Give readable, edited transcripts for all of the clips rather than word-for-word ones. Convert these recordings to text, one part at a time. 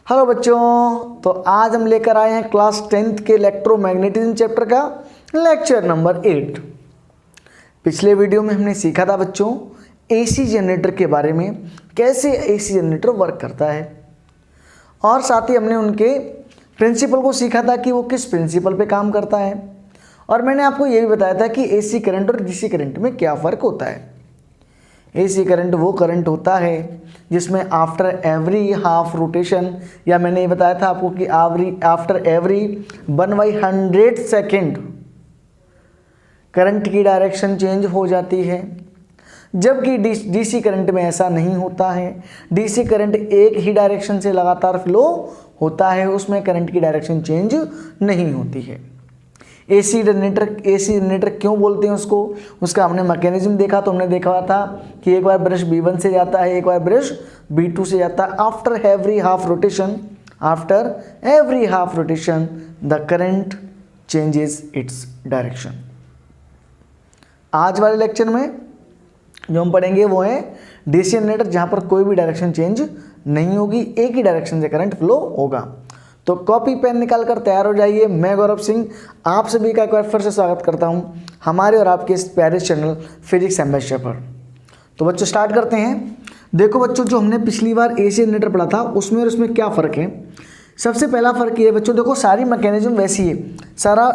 Hello बच्चों, तो आज हम लेकर आए हैं क्लास 10th के इलेक्ट्रोमैग्नेटिज्म चैप्टर का लेक्चर नंबर 8। पिछले वीडियो में हमने सीखा था बच्चों एसी जनरेटर के बारे में, कैसे एसी जनरेटर वर्क करता है, और साथ ही हमने उनके प्रिंसिपल को सीखा था कि वो किस प्रिंसिपल पे काम करता है। और मैंने आपको ये भी बताया था कि एसी करंट और डीसी करंट में क्या फ़र्क होता है। एसी करंट वो करंट होता है जिसमें आफ्टर एवरी हाफ रोटेशन, या मैंने ये बताया था आपको कि आफ्टर एवरी 1/100 सेकेंड करंट की डायरेक्शन चेंज हो जाती है, जबकि डीसी करंट में ऐसा नहीं होता है। डीसी करंट एक ही डायरेक्शन से लगातार फ्लो होता है, उसमें करंट की डायरेक्शन चेंज नहीं होती है। एसी जनरेटर क्यों बोलते हैं उसको, उसका हमने मैकेनिज्म देखा। तो हमने देखा था कि एक बार ब्रश B1 से जाता है, एक बार ब्रश B2 से जाता है। After every half rotation the current changes its direction. आज वाले लेक्चर में जो हम पढ़ेंगे वो है डीसी जनरेटर, जहाँ पर कोई भी डायरेक्शन चेंज नहीं होगी, एक ही डायरेक्शन से करंट फ्लो होगा। तो कॉपी पेन निकाल कर तैयार हो जाइए। मैं गौरव सिंह आप सभी का एक बार फिर से स्वागत करता हूं हमारे और आपके इस प्यारे चैनल फिजिक्स एम्बेसडर पर। तो बच्चों स्टार्ट करते हैं। देखो बच्चों, जो हमने पिछली बार एसी जनरेटर पढ़ा था उसमें और इसमें क्या फ़र्क है। सबसे पहला फ़र्क ये है बच्चों, देखो सारी मैकेनिज्म वैसी है, सारा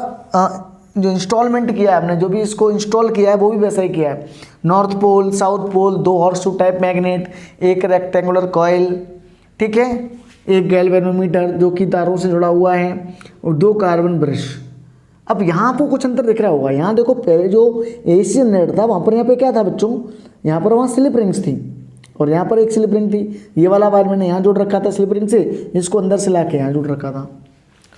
जो इंस्टॉलमेंट किया है हमने, जो भी इसको इंस्टॉल किया है वो भी वैसा ही किया है। North pole, south pole, 2 horse type magnet, एक रेक्टेंगुलर कॉयल, ठीक है, एक गैल्वेनोमीटर जो कि तारों से जुड़ा हुआ है, और 2 कार्बन ब्रश। अब यहाँ आपको कुछ अंतर दिख रहा होगा। यहाँ देखो पहले जो एसी जनरेटर था वहाँ पर, यहाँ पे क्या था बच्चों, यहाँ पर वहाँ स्लिप रिंग्स थी और यहाँ पर एक स्लिप रिंग थी। ये वाला वायर मैंने यहाँ जोड़ रखा था स्लिप रिंग से, इसको अंदर से ला के यहाँ जोड़ रखा था।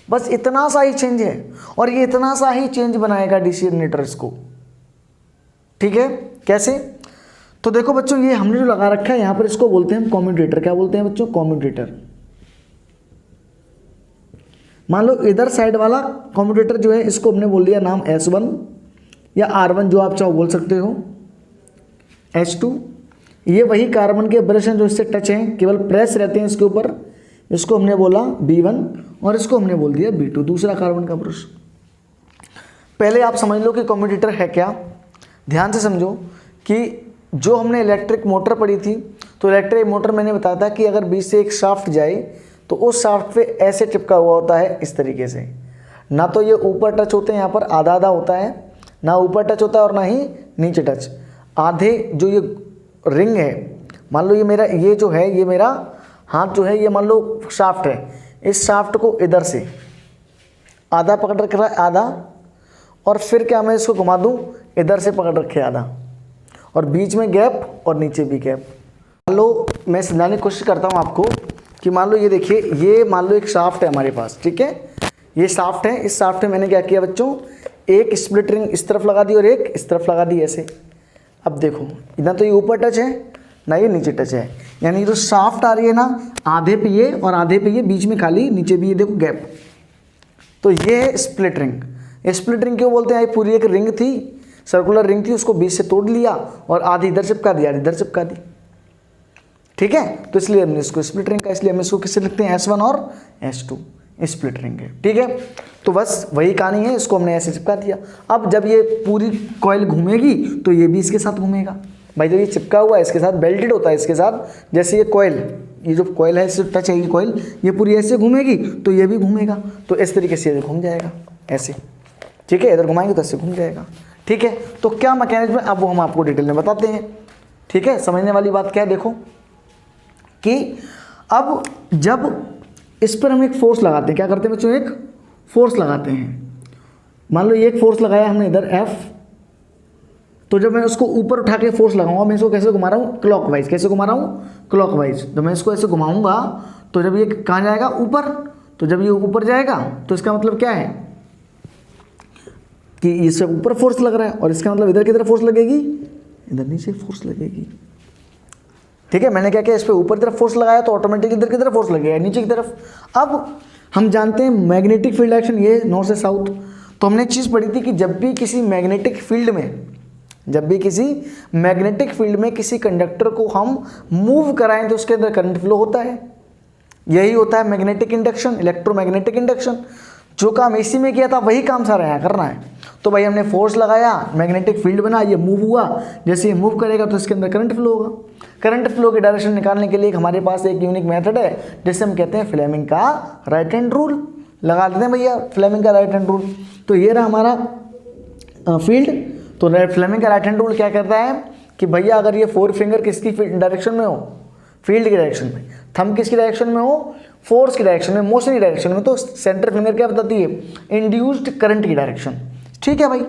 बस इतना सा ही चेंज है, और ये इतना सा ही चेंज बनाएगा डीसी जनरेटर्स को, ठीक है। कैसे? तो देखो बच्चों, ये हमने जो लगा रखा है यहाँ पर, इसको बोलते हैं कम्यूटेटर। क्या बोलते हैं बच्चों? कम्यूटेटर। मान लो इधर साइड वाला कम्यूटेटर जो है, इसको हमने बोल दिया नाम S1 या R1, जो आप चाहो बोल सकते हो। S2 ये वही कार्बन के ब्रश हैं जो इससे टच हैं, केवल प्रेस रहते हैं इसके ऊपर, इसको हमने बोला B1, और इसको हमने बोल दिया B2, दूसरा कार्बन का ब्रश। पहले आप समझ लो कि कम्यूटेटर है क्या। ध्यान से समझो कि जो हमने इलेक्ट्रिक मोटर पढ़ी थी, तो इलेक्ट्रिक मोटर मैंने बताया था कि अगर बीच से एक शाफ्ट जाए तो उस शाफ्ट पे ऐसे चिपका हुआ होता है इस तरीके से। ना तो ये ऊपर टच होते हैं, यहाँ पर आधा आधा होता है, ना ऊपर टच होता है और ना ही नीचे टच। आधे जो ये रिंग है, मान लो ये जो है ये मेरा हाथ जो है, ये मान लो शाफ्ट है, इस शाफ्ट को इधर से आधा पकड़ रखा है, आधा, और फिर क्या मैं इसको घुमा दूँ, इधर से पकड़ रखे आधा, और बीच में गैप और नीचे भी गैप। मान लो मैं समझाने की कोशिश करता हूँ आपको कि मान लो ये देखिए, ये मान लो एक शाफ्ट है हमारे पास, ठीक है, ये शाफ्ट है। इस शाफ्ट में मैंने क्या किया बच्चों, एक स्प्लिट रिंग इस तरफ लगा दी और एक इस तरफ लगा दी ऐसे। अब देखो इधर तो ये ऊपर टच है ना ये नीचे टच है, यानी जो शाफ्ट आ रही है ना, आधे पे ये और आधे पे ये, बीच में खाली, नीचे भी ये देखो गैप। तो ये है स्प्लिट रिंग। स्प्लिट रिंग क्यों बोलते हैं? ये पूरी एक रिंग थी, सर्कुलर रिंग थी, उसको बीच से तोड़ लिया और आधी इधर चिपका दी, आधी इधर चिपका दी, ठीक है। तो इसलिए हमने इसको स्प्लिट रिंग का, इसलिए हम इसको किससे लिखते हैं? S1 और S2, स्प्लिट रिंग है, ठीक है। तो बस वही कहानी है, इसको हमने ऐसे चिपका दिया। अब जब ये पूरी कॉइल घूमेगी तो ये भी इसके साथ घूमेगा। भाई जब ये चिपका हुआ है इसके साथ, बेल्टेड होता है इसके साथ, जैसे ये कॉइल, ये जो कॉइल है इससे टच है ये कॉइल, ये पूरी ऐसे घूमेगी तो ये भी घूमेगा। तो इस तरीके से ये घूम जाएगा ऐसे, ठीक है। इधर घुमाएंगे तो ऐसे घूम जाएगा, ठीक है। तो क्या मैकेनिज्म है अब वो हम आपको डिटेल में बताते हैं, ठीक है। समझने वाली बात क्या है, देखो कि अब जब इस पर हम एक फोर्स लगाते हैं, क्या करते हैं बच्चों? एक फोर्स लगाते हैं। मान लो ये एक फोर्स लगाया हमने इधर F, तो जब मैं उसको ऊपर उठा के फोर्स लगाऊंगा, मैं इसको कैसे घुमा रहा हूँ? क्लॉकवाइज। कैसे घुमा रहा हूँ? क्लॉकवाइज। तो मैं इसको ऐसे घुमाऊंगा तो जब ये कहाँ जाएगा? ऊपर। तो जब ये ऊपर जाएगा तो इसका मतलब क्या है कि इससे ऊपर फोर्स लग रहा है, और इसका मतलब इधर की तरफ फोर्स लगेगी, इधर नीचे फोर्स लगेगी, ठीक है। मैंने क्या किया, इस पर ऊपर की तरफ फोर्स लगाया तो ऑटोमेटिक इधर की तरफ फोर्स लगेगा, नीचे की तरफ। अब हम जानते हैं मैग्नेटिक फील्ड एक्शन, ये नॉर्थ से साउथ। तो हमने एक चीज़ पढ़ी थी कि जब भी किसी मैग्नेटिक फील्ड में किसी कंडक्टर को हम मूव कराएं तो उसके अंदर करंट फ्लो होता है। यही होता है मैग्नेटिक इंडक्शन, इलेक्ट्रोमैग्नेटिक इंडक्शन। जो काम एसी में किया था वही काम सारा यहाँ करना है। तो भाई हमने फोर्स लगाया, मैग्नेटिक फील्ड बना, ये मूव हुआ, जैसे ये मूव करेगा तो इसके अंदर करंट फ्लो होगा। करंट फ्लो की डायरेक्शन निकालने के लिए हमारे पास एक यूनिक मेथड है जिसे हम कहते हैं फ्लेमिंग का राइट हैंड रूल। लगा देते हैं भैया फ्लेमिंग का राइट हैंड रूल। तो ये रहा हमारा फील्ड। तो फ्लेमिंग का राइट हैंड रूल क्या करता है कि भैया अगर ये 4 फिंगर किसकी डायरेक्शन में हो, फील्ड की डायरेक्शन में, थंब किसकी डायरेक्शन में हो, फोर्स की डायरेक्शन में, मोशन की डायरेक्शन में, तो सेंटर फिंगर क्या बताती है, इंड्यूस्ड करंट की डायरेक्शन। ठीक है भाई,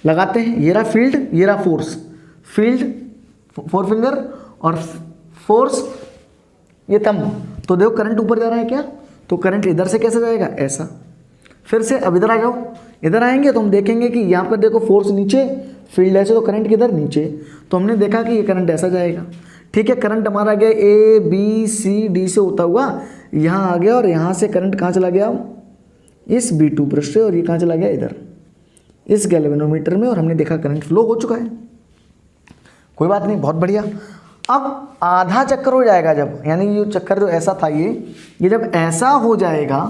लगाते हैं। ये रहा फील्ड, ये रहा फोर्स। फील्ड 4 फिंगर और फोर्स ये थंब। तो देखो करंट ऊपर जा रहा है क्या, तो करंट इधर से कैसे जाएगा, ऐसा। फिर से अब इधर आ जाओ, इधर आएंगे तो हम देखेंगे कि यहाँ पर देखो फोर्स नीचे, फील्ड ऐसे, तो करंट किधर, नीचे। तो हमने देखा कि ये करंट ऐसा जाएगा। ठीक है, करंट हमारा गया ए बी सी डी से होता हुआ यहाँ आ गया, और यहाँ से करंट कहाँ चला गया, इस B2 ब्रश से, और ये कहाँ चला गया, इधर इस गैल्वेनोमीटर में, और हमने देखा करंट फ्लो हो चुका है। कोई बात नहीं, बहुत बढ़िया। अब आधा चक्कर हो जाएगा जब, यानी ये चक्कर जो ऐसा था ये जब ऐसा हो जाएगा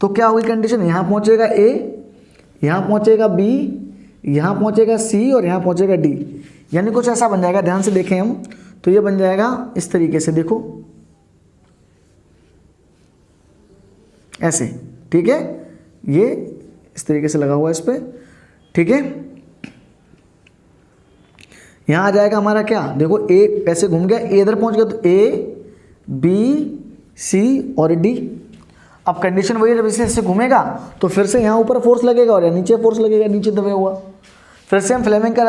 तो क्या हुई कंडीशन, यहाँ पहुँचेगा A, यहाँ पहुँचेगा B, यहाँ पहुँचेगा C और यहाँ पहुँचेगा D। यानी कुछ ऐसा बन जाएगा, ध्यान से देखें हम, तो ये बन जाएगा इस तरीके से, देखो ऐसे। ठीक है, ये इस तरीके से लगा हुआ है इस पर। ठीक है, यहाँ आ जाएगा हमारा क्या, देखो ए ऐसे घूम गया, ए इधर पहुँच गया, तो A B C और D। अब कंडीशन वही है, जब इसे ऐसे घूमेगा तो फिर से यहाँ ऊपर फोर्स लगेगा और यहाँ नीचे फोर्स लगेगा, नीचे दबे हुआ। फिर से हम फ्लेमिंग का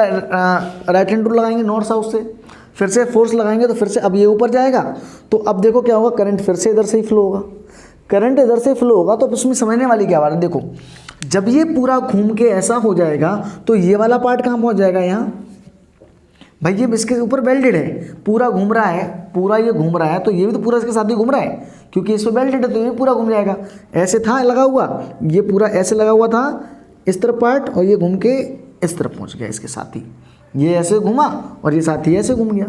राइट हैंड रूल लगाएंगे नॉर्थ साउथ से, फिर से फोर्स लगाएंगे तो फिर से अब ये ऊपर जाएगा। तो अब देखो क्या होगा, करंट फिर से इधर से ही फ्लो होगा। करंट इधर से फ्लो होगा तो उसमें समझने वाली क्या बात है, देखो जब ये पूरा घूम के ऐसा हो जाएगा तो ये वाला पार्ट कहाँ पहुँच जाएगा, यहाँ भाई ये इसके ऊपर बेल्टेड है, पूरा घूम रहा है, पूरा ये घूम रहा है, तो ये भी तो पूरा इसके साथ ही घूम रहा है, क्योंकि इस पर बेल्टेड है तो ये भी पूरा घूम जाएगा। ऐसे था लगा हुआ, ये पूरा ऐसे लगा हुआ था इस तरफ पार्ट, और ये घूम के इस तरफ पहुंच गया इसके साथ ही, ये ऐसे घूमा और ये साथ ही ऐसे घूम गया।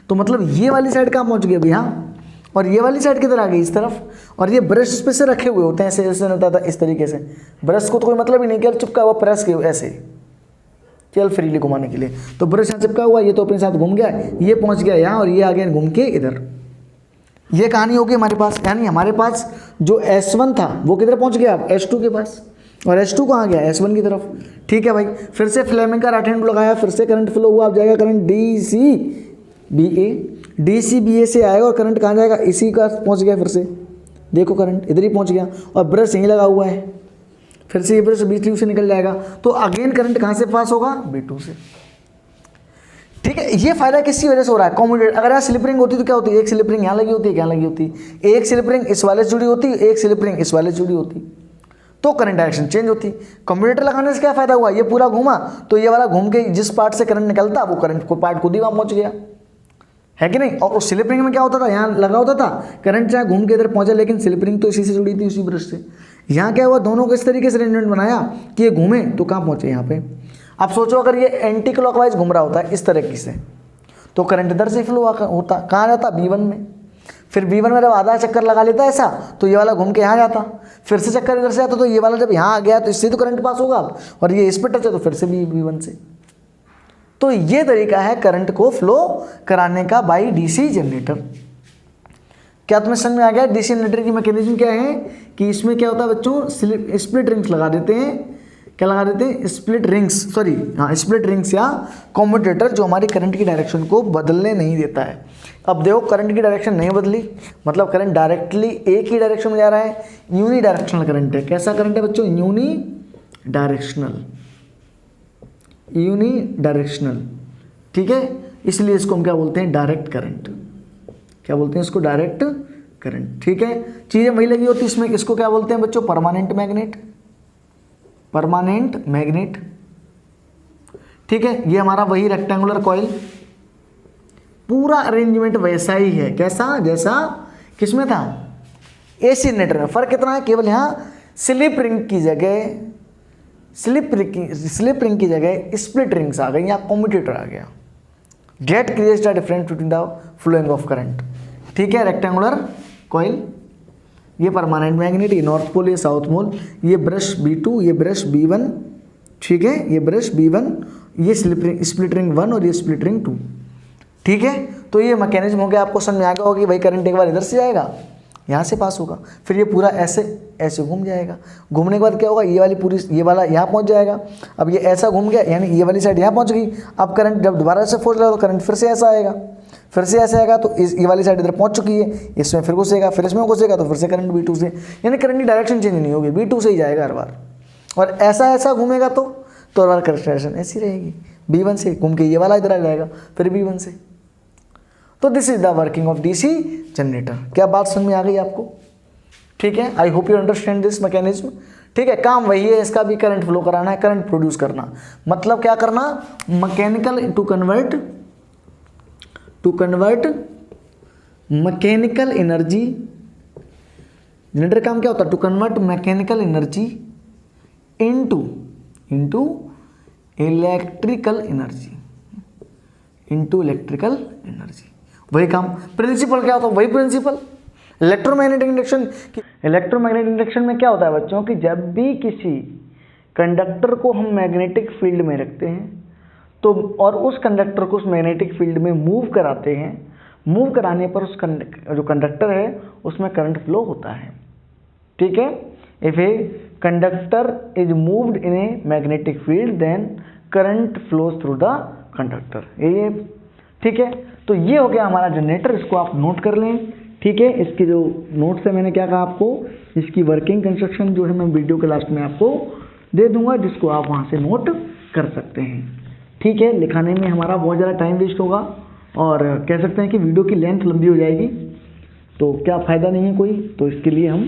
तो मतलब ये वाली साइड कहाँ पहुँच गई अभी, यहाँ, और ये वाली साइड किधर आ गई, इस तरफ। और ये ब्रश इस पे से रखे हुए होते हैं, ऐसे ऐसे होता था इस तरीके से। ब्रश को तो कोई मतलब ही नहीं, क्या चिपका हुआ प्रेस के ऐसे केवल फ्रीली घुमाने के लिए। तो ब्रश यहाँ चिपका हुआ, ये तो अपने साथ घूम गया, ये पहुंच गया यहाँ, और ये आ गया घूम के इधर। ये कहानी होगी हमारे पास, यानी हमारे पास जो S1 था वो किधर पहुंच गया, S2 के पास, और S2 कहाँ गया, S1 की तरफ। ठीक है भाई, फिर से फ्लेमिंग का राइट हैंड लगाया, फिर से करंट फ्लो हुआ। अब जाएगा करंट DCBA से आएगा, और करंट कहाँ जाएगा, इसी का पहुँच गया। फिर से देखो करंट इधर ही पहुँच गया, और ब्रश यहीं लगा हुआ है, फिर से ये ब्रश B2 से निकल जाएगा। तो अगेन करंट कहाँ से पास होगा, B2 से। ठीक है, ये फायदा किसकी वजह से हो रहा है, कम्यूटेटर। अगर यहाँ स्लिप रिंग होती तो क्या होती, एक स्लिप रिंग यहाँ लगी होती है, क्या लगी होती, एक स्लिप रिंग इस वाले से जुड़ी होती, एक स्लिप रिंग इस वाले से जुड़ी होती, तो करंट डायरेक्शन चेंज होती। कम्यूटेटर लगाने से क्या फायदा हुआ, ये पूरा घूमा तो ये वाला घूम के जिस पार्ट से करंट निकलता वो करंट को पार्ट खुद ही वहाँ पहुँच गया, है कि नहीं। और उस स्लिप रिंग में क्या होता था, यहाँ लगा होता था, करंट चाहे घूम के इधर पहुँचा, लेकिन स्लिप रिंग तो इसी से जुड़ी थी, उसी ब्रश से। यहाँ क्या हुआ, दोनों को इस तरीके से अरेंजमेंट बनाया कि ये घूमे तो कहाँ पहुँचे, यहाँ पे। अब सोचो अगर ये एंटी क्लॉकवाइज घूम रहा होता है इस तरीके से, तो करंट इधर से फ्लो होता, कहाँ जाता, B1 में। फिर B1 में जब आधा चक्कर लगा लेता ऐसा, तो ये वाला घूम के यहाँ जाता, फिर से चक्कर इधर से आता, तो ये वाला जब यहाँ आ गया तो इससे तो करंट पास होगा, और ये इस पर टच है तो फिर से B1 से। तो ये तरीका है करंट को फ्लो कराने का बाई DC जनरेटर। क्या तुम्हें समझ में आ गया DC जनरेटर की मैकेनिज्म क्या है, कि इसमें क्या होता है बच्चों, स्प्लिट रिंग्स लगा देते हैं। क्या लगा देते हैं, स्प्लिट रिंग्स या कम्यूटेटर, जो हमारी करंट की डायरेक्शन को बदलने नहीं देता है। अब देखो करंट की डायरेक्शन नहीं बदली, मतलब करंट डायरेक्टली एक ही डायरेक्शन में जा रहा है, यूनी डायरेक्शनल करंट है। कैसा करंट है बच्चों, यूनी डायरेक्शनल। ठीक है, इसलिए इसको हम क्या बोलते हैं, डायरेक्ट करंट। क्या बोलते हैं इसको, डायरेक्ट करंट। ठीक है, चीज़ें वही लगी होती इसमें। इसको क्या बोलते हैं बच्चों, परमानेंट मैग्नेट। ठीक है, ये हमारा वही रेक्टेंगुलर कॉइल, पूरा अरेंजमेंट वैसा ही है, कैसा, जैसा किसमें था, AC जनरेटर में। फर्क कितना है, केवल यहाँ स्लिप रिंग की जगह स्प्लिट रिंग्स आ गई या कम्यूटेटर आ गया। That creates the difference between the flowing of current. ठीक है, रेक्टेंगुलर कॉइल, ये परमानेंट मैग्नेट, ये नॉर्थ पोल, ये साउथ पोल, ये ब्रश B2, ये ब्रश B1, ठीक है, ये ब्रश B1, ये स्प्लिट रिंग 1 और ये स्प्लिट रिंग 2, ठीक है। तो ये मैकेनिज्म हो गया, आपको समझ में आ गया होगा कि भाई करंट एक बार इधर से जाएगा, यहाँ से पास होगा, फिर ये पूरा ऐसे ऐसे घूम जाएगा, घूमने के बाद क्या होगा, ये वाली पूरी, ये वाला यहाँ पहुँच जाएगा। अब ये ऐसा घूम गया, यानी ये वाली साइड यहाँ पहुँच गई। अब करंट जब दोबारा से फोर्स लगा तो करंट फिर से ऐसा आएगा, फिर से ऐसे आएगा, तो ये वाली साइड इधर पहुँच चुकी है, इसमें फिर घुसेगा, फिर इसमें घुसेगा, तो फिर से करंट B2 से, यानी करंट की डायरेक्शन चेंज नहीं होगी, B2 से ही जाएगा हर बार। और ऐसा ऐसा घूमेगा तो हर बार करंट डायरेक्शन ऐसी रहेगी, B1 से घूम के ये वाला इधर आ जाएगा, फिर B1 से। तो this is the working of DC generator. क्या बात समझ में आ गई आपको? ठीक है, I hope you understand this mechanism. ठीक है, काम वही है, इसका भी करंट फ्लो कराना है, करंट प्रोड्यूस करना, मतलब क्या करना, mechanical to convert mechanical energy. Generator काम क्या होता है, to convert mechanical energy into electrical energy, वही काम। प्रिंसिपल क्या होता है, वही प्रिंसिपल इलेक्ट्रोमैग्नेटिक इंडक्शन में क्या होता है बच्चों कि जब भी किसी कंडक्टर को हम मैग्नेटिक फील्ड में रखते हैं तो, और उस कंडक्टर को उस मैग्नेटिक फील्ड में मूव कराते हैं, मूव कराने पर उस जो कंडक्टर है उसमें करंट फ्लो होता है। ठीक है, if a conductor is moved in a magnetic field then current flows through the conductor. ये ठीक है, तो ये हो गया हमारा जनरेटर, इसको आप नोट कर लें। ठीक है, इसके जो नोट्स है मैंने क्या कहा आपको, इसकी वर्किंग कंस्ट्रक्शन जो है मैं वीडियो के लास्ट में आपको दे दूंगा, जिसको आप वहाँ से नोट कर सकते हैं। ठीक है, लिखाने में हमारा बहुत ज़्यादा टाइम वेस्ट होगा और कह सकते हैं कि वीडियो की लेंथ लंबी हो जाएगी, तो क्या फ़ायदा नहीं है कोई, तो इसके लिए हम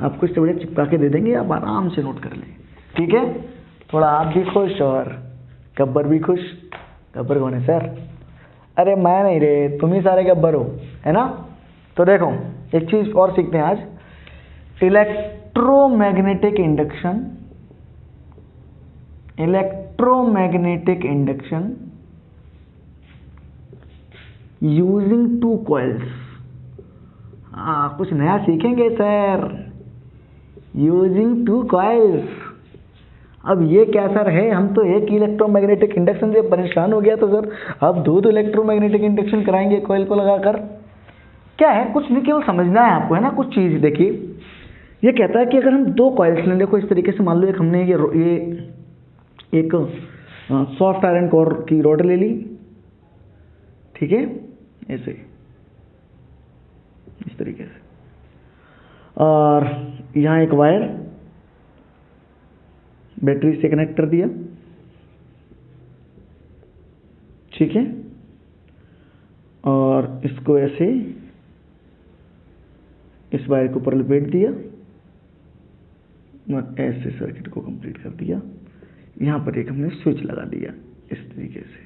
आपको इस बड़े चिपका के दे देंगे, आप आराम से नोट कर लें। ठीक है, थोड़ा आप भी खुश और गब्बर भी खुश। गब्बर कौन है सर? अरे मैं नहीं रे, तुम ही सारे गब्बर हो, है ना। तो देखो एक चीज़ और सीखते हैं आज, electromagnetic induction using two coils. कुछ नया सीखेंगे सर, यूजिंग टू कॉइल्स। अब ये क्या सर है, हम तो एक इलेक्ट्रोमैग्नेटिक इंडक्शन से परेशान हो गया, तो सर अब दो इलेक्ट्रोमैग्नेटिक इंडक्शन कराएंगे कॉइल को लगाकर। क्या है, कुछ नहीं, केवल समझना है आपको, है ना। कुछ चीज़ देखिए, ये कहता है कि अगर हम दो कॉइल्स लें, देखो इस तरीके से, मान लो एक हमने ये एक सॉफ्ट आयरन कोर की रॉड ले ली, ठीक है, ऐसे इस तरीके से, और यहाँ एक वायर बैटरी से कनेक्ट कर दिया, ठीक है, और इसको ऐसे इस वायर के ऊपर लपेट दिया और ऐसे सर्किट को कंप्लीट कर दिया। यहाँ पर एक हमने स्विच लगा दिया इस तरीके से,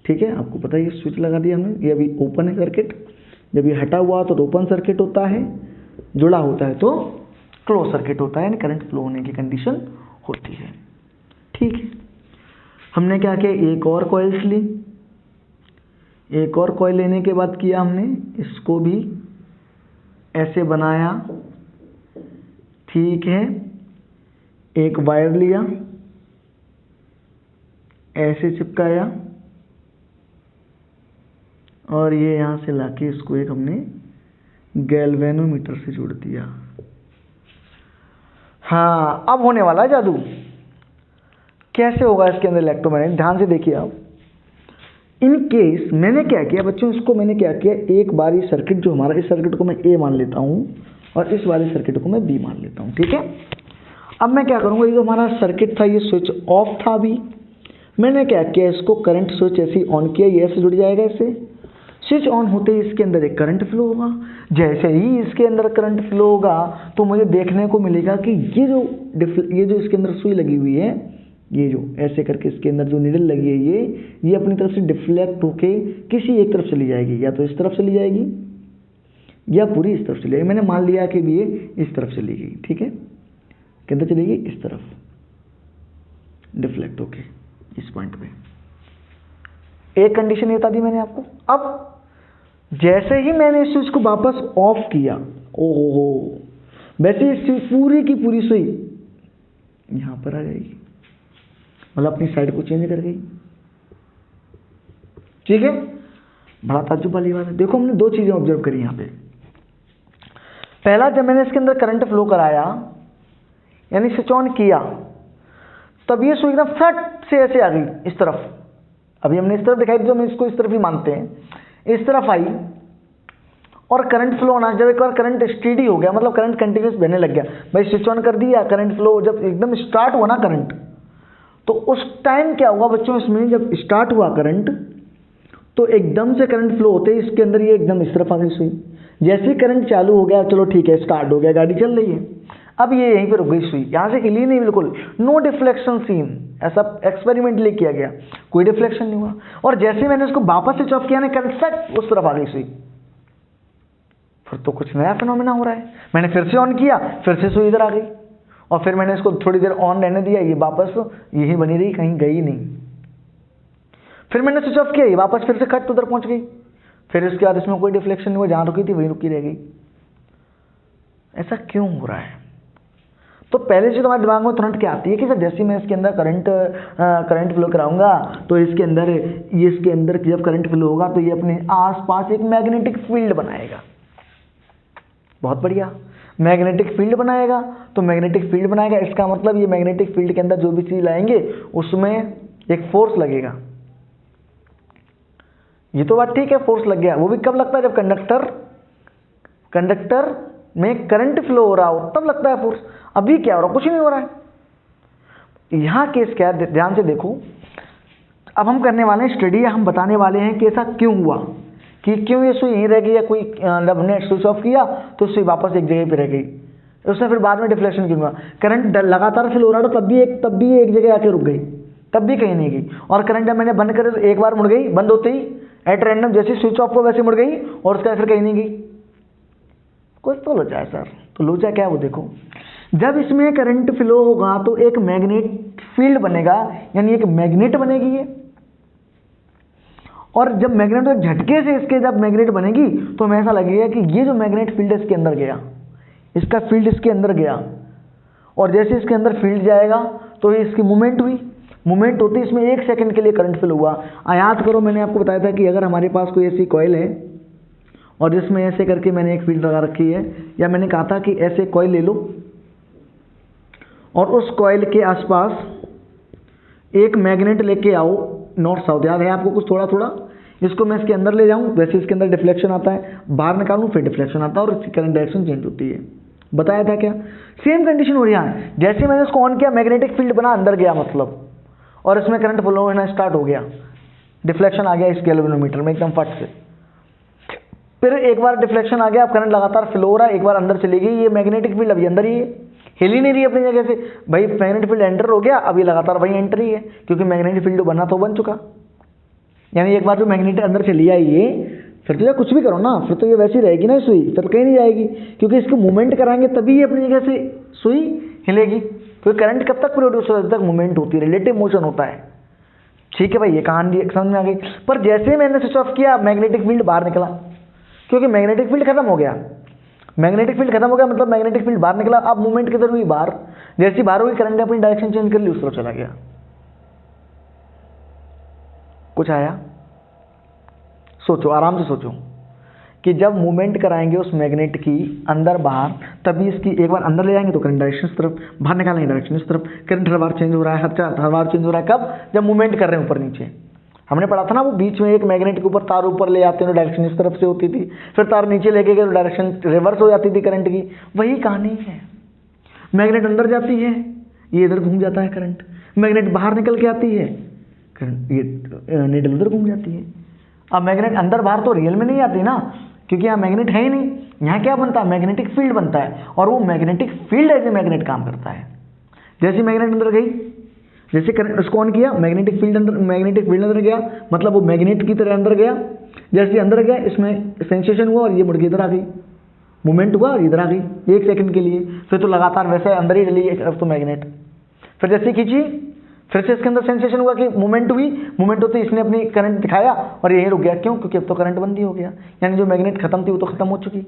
ठीक है, आपको पता है ये स्विच लगा दिया हमने, ये अभी ओपन है सर्किट, जब ये हटा हुआ तो ओपन सर्किट होता है, जुड़ा होता है तो क्लोज सर्किट होता है, यानी करंट फ्लो होने की कंडीशन होती है। ठीक है, हमने क्या किया, एक और कॉइल्स ली, एक और कॉइल लेने के बाद किया हमने इसको भी ऐसे बनाया, ठीक है, एक वायर लिया, ऐसे चिपकाया, और ये यहाँ से लाके इसको एक हमने गैल्वेनोमीटर से जोड़ दिया। हाँ, अब होने वाला है जादू। कैसे होगा इसके अंदर इलेक्ट्रोमैग्नेट, ध्यान से देखिए आप। इन केस मैंने क्या किया बच्चों, इसको मैंने क्या किया, एक बार ये सर्किट जो हमारा, इस सर्किट को मैं ए मान लेता हूँ और इस वाले सर्किट को मैं बी मान लेता हूँ, ठीक है। अब मैं क्या करूँगा, ये जो हमारा सर्किट था ये स्विच ऑफ था, अभी मैंने क्या किया, इसको करंट स्विच ऐसे ऑन किया, ये ऐसे जुड़ जाएगा, इससे स्विच ऑन होते ही इसके अंदर एक करंट फ्लो होगा। जैसे ही इसके अंदर करंट फ्लो होगा तो मुझे देखने को मिलेगा कि ये जो इसके अंदर सुई लगी हुई है, ये जो ऐसे करके इसके अंदर जो नीडल लगी है, ये अपनी तरफ से डिफ्लेक्ट होके किसी एक तरफ चली जाएगी, या तो इस तरफ चली जाएगी या पूरी इस तरफ चली जाएगी। मैंने मान लिया कि ये इस तरफ चली गई, ठीक है, किधर चलेगी, इस तरफ डिफ्लेक्ट होके इस पॉइंट पे। एक कंडीशन ये बता दी मैंने आपको। अब जैसे ही मैंने इस स्विच को वापस ऑफ किया, ओहो, वैसे इस पूरी की पूरी सुई यहां पर आ जाएगी, मतलब अपनी साइड को चेंज कर गई। ठीक है, बड़ा ताज्जुब वाली बात है। देखो हमने दो चीजें ऑब्जर्व करी यहां पे। पहला, जब मैंने इसके अंदर करंट फ्लो कराया यानी स्विच ऑन किया, तब ये सुई एकदम फट से ऐसे आ गई इस तरफ। अभी हमने इस तरफ दिखाई दी, तो हम इसको इस तरफ ही मानते हैं, इस तरफ आई और करंट फ्लो होना। जब एक बार करंट स्टेडी हो गया, मतलब करंट कंटिन्यूस बहने लग गया, भाई स्विच ऑन कर दिया, करंट फ्लो जब एकदम स्टार्ट हुआ ना करंट, तो उस टाइम क्या हुआ बच्चों, इसमें जब स्टार्ट हुआ करंट तो एकदम से करंट फ्लो होते ही इसके अंदर ये एकदम इस तरफ आ गई सुई। जैसे ही करंट चालू हो गया, चलो ठीक है स्टार्ट हो गया, गाड़ी चल रही है, अब ये यहीं पे रुक गई सुई, यहां से हिली नहीं बिल्कुल, नो डिफ्लेक्शन सीन। ऐसा एक्सपेरिमेंटली किया गया, कोई डिफ्लेक्शन नहीं हुआ। और जैसे मैंने इसको वापस स्विच ऑफ किया ना, करंट फट उस तरफ आ गई सुई। फिर तो कुछ नया फिनोमेना हो रहा है। मैंने फिर से ऑन किया, फिर से सुई इधर आ गई, और फिर मैंने इसको थोड़ी देर ऑन रहने दिया, ये वापस यही बनी रही, कहीं गई नहीं। फिर मैंने स्विच ऑफ किया, ये वापस फिर से खट उधर पहुंच गई। फिर इसके बाद इसमें कोई डिफ्लेक्शन नहीं हुआ, जहां रुकी थी वहीं रुकी रह गई। ऐसा क्यों हो रहा है? तो पहले से तुम्हारे दिमाग में तुरंत क्या आती है कि जैसे मैं इसके अंदर करंट फ्लो कराऊंगा, तो इसके अंदर जब करंट फ्लो होगा तो ये अपने आसपास एक मैग्नेटिक फील्ड बनाएगा। बहुत बढ़िया, मैग्नेटिक फील्ड बनाएगा। तो मैग्नेटिक फील्ड बनाएगा, इसका मतलब ये मैग्नेटिक फील्ड के अंदर जो भी चीज लाएंगे उसमें एक फोर्स लगेगा। ये तो बात ठीक है, फोर्स लग गया। वो भी कब लगता है? जब कंडक्टर में करंट फ्लो हो रहा हो तब लगता है फोर्स। अभी क्या हो रहा है? कुछ नहीं हो रहा है। यहां केस क्या है, ध्यान से देखो। अब हम करने वाले हैं स्टडी, हम बताने वाले हैं कि ऐसा क्यों हुआ, कि क्यों ये सुई यहीं रह गई, या कोई हमने स्विच ऑफ किया तो सुई वापस एक जगह पे रह गई, उसने फिर बाद में डिफ्लेक्शन क्यों हुआ। करंट लगातार फ्लो हो रहा था, तब भी एक जगह आके रुक गई, तब भी कहीं नहीं गई। और करंट जब मैंने बंद करे तो एक बार मुड़ गई, बंद होते ही एट रैंडम जैसे स्विच ऑफ को वैसे मुड़ गई, और उसका फिर कहीं नहीं गई। कुछ तो लोचा है सर। तो लोचा क्या है वो देखो। जब इसमें करंट फ्लो होगा तो एक मैग्नेट फील्ड बनेगा, यानी एक मैग्नेट बनेगी ये। और जब मैग्नेट झटके से इसके जब मैग्नेट बनेगी तो हमें ऐसा लगेगा कि ये जो मैग्नेट फील्ड इसके अंदर गया, इसका फील्ड इसके अंदर गया, और जैसे इसके अंदर फील्ड जाएगा तो ये इसकी मूवमेंट हुई। मूवमेंट होती इसमें 1 सेकंड के लिए करंट फ्लो हुआ। याद करो, मैंने आपको बताया था कि अगर हमारे पास कोई ऐसी कॉइल है और जिसमें ऐसे करके मैंने एक फील्ड लगा रखी है, या मैंने कहा था कि ऐसे कॉइल ले लो और उस कॉइल के आसपास एक मैग्नेट लेके आओ, नॉर्थ साउथ, याद है आपको कुछ थोड़ा थोड़ा। इसको मैं इसके अंदर ले जाऊं, वैसे इसके अंदर डिफ्लेक्शन आता है, बाहर निकालूं फिर डिफ्लेक्शन आता है, और इसकी करंट डायरेक्शन चेंज होती है। बताया था क्या? सेम कंडीशन हो रही है। जैसे मैंने इसको ऑन किया, मैग्नेटिक फील्ड बना, अंदर गया मतलब, और इसमें करंट फ्लो होना स्टार्ट हो गया, डिफ्लेक्शन आ गया इस गैल्वेनोमीटर में एकदम फट से। फिर एक बार डिफ्लेक्शन आ गया, अब करंट लगातार फ्लो हो रहा है, एक बार अंदर चली गई ये मैग्नेटिक फील्ड, अभी अंदर ही है, हिल ही नहीं रही अपनी जगह से। भाई मैग्नेटिक फील्ड एंटर हो गया, अभी लगातार वही एंटर ही है, क्योंकि मैग्नेटिक फील्ड बना तो बन चुका। यानी एक बार जो मैग्नेट अंदर चली आई ये, फिर तो कुछ भी करो ना, फिर तो ये वैसी रहेगी ना सुई, फिर कहीं नहीं जाएगी, क्योंकि इसको मूवमेंट कराएंगे तभी ये अपनी जगह से सुई हिलेगी। तो करंट कब तक प्रोड्यूस होता है? जब तक मूवमेंट होती है, रिलेटिव मोशन होता है। ठीक है भाई, ये कहानी समझ में आ गई। पर जैसे ही मैंने स्विच ऑफ किया, मैग्नेटिक फील्ड बाहर निकला, क्योंकि मैग्नेटिक फील्ड खत्म हो गया। मैग्नेटिक फील्ड खत्म हो गया मतलब मैग्नेटिक फील्ड बाहर निकला। अब मूवमेंट किधर हुई? बाहर। जैसी बाहर हुई, करंट ने अपनी डायरेक्शन चेंज कर ली, उस तरफ चला गया। कुछ आया? सोचो, आराम से सोचो कि जब मूवमेंट कराएंगे उस मैग्नेट की अंदर बाहर, तभी इसकी एक बार अंदर ले जाएंगे तो करंट डायरेक्शन इस तरफ, बाहर निकालेंगे डायरेक्शन इस तरफ। करंट हर बार चेंज हो रहा है, हर बार चेंज हो रहा है। कब? जब मूवमेंट कर रहे हैं ऊपर नीचे। हमने पढ़ा था ना, वो बीच में एक मैग्नेट के ऊपर तार ऊपर ले जाते हैं तो डायरेक्शन इस तरफ से होती थी, फिर तार नीचे लेके गए तो डायरेक्शन रिवर्स हो जाती थी करंट की। वही कहानी है। मैग्नेट अंदर जाती है, ये इधर घूम जाता है करंट। मैग्नेट बाहर निकल के आती है, करंट ये नीडल उधर घूम जाती है। अब मैग्नेट अंदर बाहर तो रियल में नहीं आती ना, क्योंकि यहाँ मैग्नेट है ही नहीं। यहाँ क्या बनता है? मैग्नेटिक फील्ड बनता है, और वो magnetic field as a magnet काम करता है। जैसे मैग्नेट अंदर गई, जैसे करंट उसको ऑन किया, मैग्नेटिक फील्ड अंदर गया, मतलब वो मैग्नेट की तरह अंदर गया। जैसे अंदर गया, इसमें सेंसेशन हुआ और ये मुड़ के इधर आ गई, मूवमेंट हुआ और इधर आ गई 1 सेकंड के लिए। फिर तो लगातार वैसे अंदर ही चली गई अब तो मैग्नेट। फिर जैसे खींची, फिर से इसके अंदर सेंसेशन हुआ कि मूवमेंट हुई, मूवमेंट होते इसने अपनी करंट दिखाया और यहीं रुक गया। क्यों? क्योंकि अब तो करंट बंद ही हो गया, यानी जो मैग्नेट खत्म थी वो तो खत्म हो चुकी।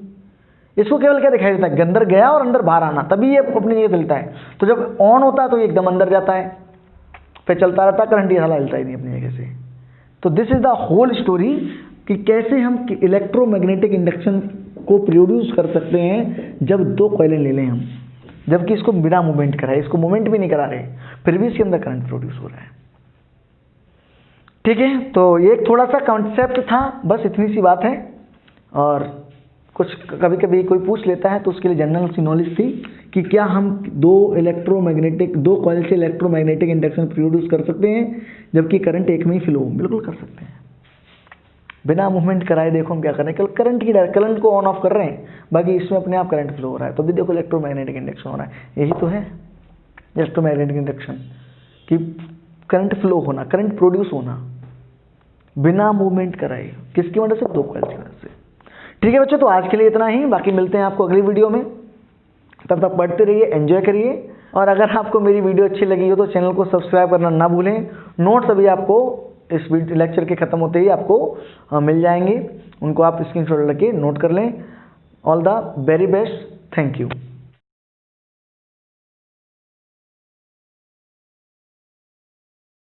इसको केवल क्या दिखाई देता है? अंदर गया और अंदर बाहर आना, तभी ये अपनी जगह चलता है। तो जब ऑन होता है तो ये एकदम अंदर जाता है, फिर चलता रहता है, करंट ये साला हिलता ही नहीं अपनी जगह से। तो this is the whole story कि कैसे हम इलेक्ट्रोमैग्नेटिक इंडक्शन को प्रोड्यूस कर सकते हैं जब दो कॉइलें ले लें हम, जबकि इसको बिना मूवमेंट कराए, इसको मूवमेंट भी नहीं करा रहे, फिर भी इसके अंदर करंट प्रोड्यूस हो रहा है। ठीक है, तो ये थोड़ा सा कॉन्सेप्ट था, बस इतनी सी बात है। और कुछ कभी कभी कोई पूछ लेता है तो उसके लिए जनरल सी नॉलेज थी कि क्या हम दो कॉइल से इलेक्ट्रोमैग्नेटिक इंडक्शन प्रोड्यूस कर सकते हैं जबकि करंट एक में ही फ्लो हो। बिल्कुल कर सकते हैं, बिना मूवमेंट कराए। देखो हम क्या कर रहे हैं, करंट को ऑन ऑफ कर रहे हैं, बाकी इसमें अपने आप करंट फ्लो हो रहा है, तो भी देखो इलेक्ट्रोमैग्नेटिक इंडक्शन हो रहा है। यही तो है इलेक्ट्रोमैग्नेटिक इंडक्शन, कि करंट फ्लो होना, करंट प्रोड्यूस होना बिना मूवमेंट कराए, किसकी वजह से? दो कॉइल की वजह से। ठीक है बच्चों, तो आज के लिए इतना ही, बाकी मिलते हैं आपको अगली वीडियो में। तब तक पढ़ते रहिए, एंजॉय करिए, और अगर आपको मेरी वीडियो अच्छी लगी हो तो चैनल को सब्सक्राइब करना ना भूलें। नोट्स अभी आपको इस लेक्चर के खत्म होते ही आपको मिल जाएंगे, उनको आप स्क्रीनशॉट लेके नोट कर लें। All the very best, thank you.